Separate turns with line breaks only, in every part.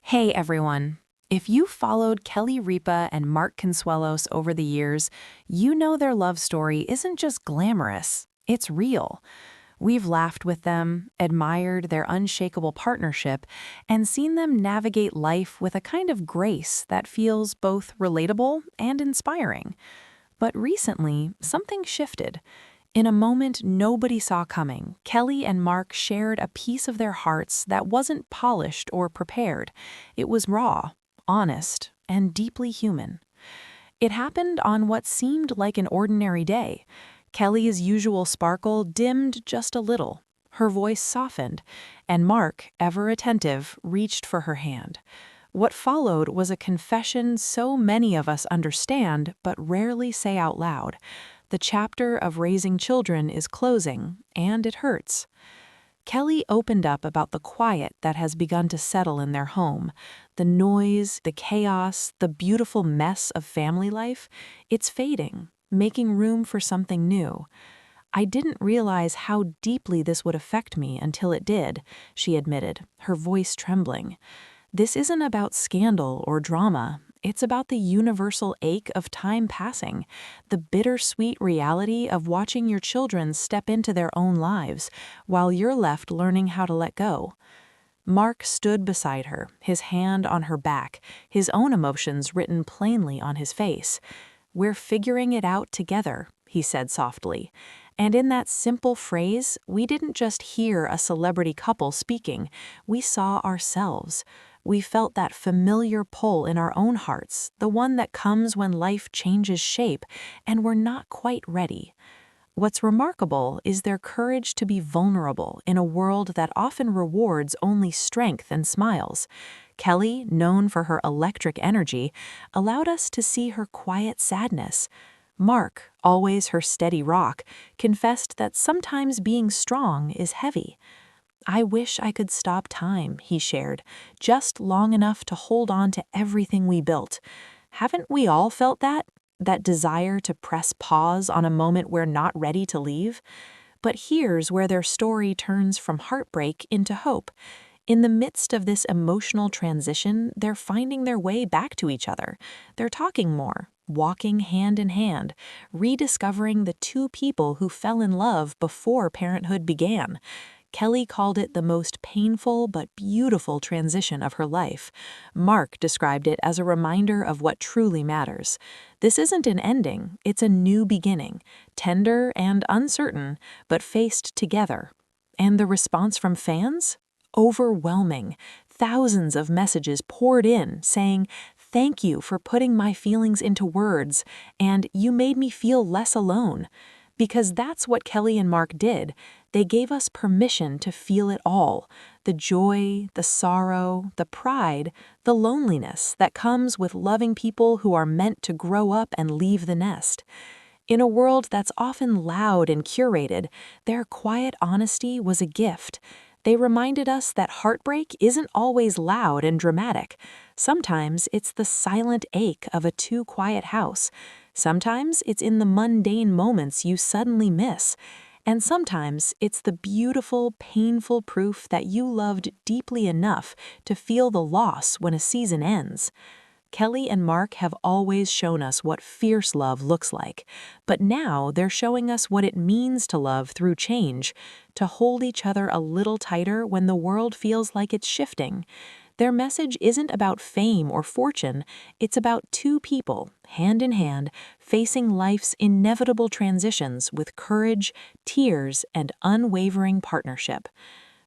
Hey everyone. If you followed Kelly Ripa and Mark Consuelos over the years, you know their love story isn't just glamorous, it's real. We've laughed with them, admired their unshakable partnership, and seen them navigate life with a kind of grace that feels both relatable and inspiring. But recently, something shifted. In a moment nobody saw coming, Kelly and Mark shared a piece of their hearts that wasn't polished or prepared. It was raw, honest, and deeply human. It happened on what seemed like an ordinary day. Kelly's usual sparkle dimmed just a little. Her voice softened, and Mark, ever attentive, reached for her hand. What followed was a confession so many of us understand but rarely say out loud. The chapter of raising children is closing, and it hurts. Kelly opened up about the quiet that has begun to settle in their home. The noise, the chaos, the beautiful mess of family life, it's fading, making room for something new. "I didn't realize how deeply this would affect me until it did," she admitted, her voice trembling. "This isn't about scandal or drama. It's about the universal ache of time passing, the bittersweet reality of watching your children step into their own lives while you're left learning how to let go." Mark stood beside her, his hand on her back, his own emotions written plainly on his face. "We're figuring it out together," he said softly. And in that simple phrase, we didn't just hear a celebrity couple speaking, we saw ourselves. We felt that familiar pull in our own hearts, the one that comes when life changes shape, and we're not quite ready. What's remarkable is their courage to be vulnerable in a world that often rewards only strength and smiles. Kelly, known for her electric energy, allowed us to see her quiet sadness. Mark, always her steady rock, confessed that sometimes being strong is heavy. "I wish I could stop time," he shared, "just long enough to hold on to everything we built." Haven't we all felt that? That desire to press pause on a moment we're not ready to leave? But here's where their story turns from heartbreak into hope. In the midst of this emotional transition, they're finding their way back to each other. They're talking more, walking hand in hand, rediscovering the two people who fell in love before parenthood began. Kelly called it the most painful but beautiful transition of her life. Mark described it as a reminder of what truly matters. This isn't an ending, it's a new beginning, tender and uncertain, but faced together. And the response from fans? Overwhelming. Thousands of messages poured in saying, "Thank you for putting my feelings into words," and "You made me feel less alone." Because that's what Kelly and Mark did. They gave us permission to feel it all. The joy, the sorrow, the pride, the loneliness that comes with loving people who are meant to grow up and leave the nest. In a world that's often loud and curated, their quiet honesty was a gift. They reminded us that heartbreak isn't always loud and dramatic. Sometimes it's the silent ache of a too quiet house. Sometimes it's in the mundane moments you suddenly miss. And sometimes it's the beautiful, painful proof that you loved deeply enough to feel the loss when a season ends. Kelly and Mark have always shown us what fierce love looks like, but now they're showing us what it means to love through change, to hold each other a little tighter when the world feels like it's shifting. Their message isn't about fame or fortune, it's about two people, hand in hand, facing life's inevitable transitions with courage, tears, and unwavering partnership.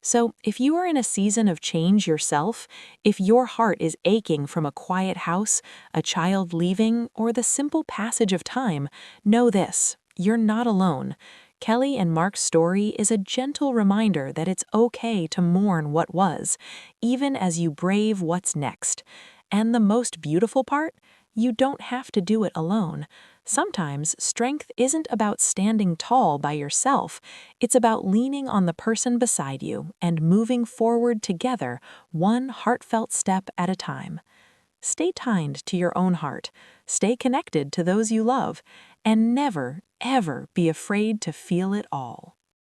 So, if you are in a season of change yourself, if your heart is aching from a quiet house, a child leaving, or the simple passage of time, know this: you're not alone. Kelly and Mark's story is a gentle reminder that it's okay to mourn what was, even as you brave what's next. And the most beautiful part? You don't have to do it alone. Sometimes strength isn't about standing tall by yourself. It's about leaning on the person beside you and moving forward together, one heartfelt step at a time. Stay kind to your own heart, stay connected to those you love, and never, ever be afraid to feel it all.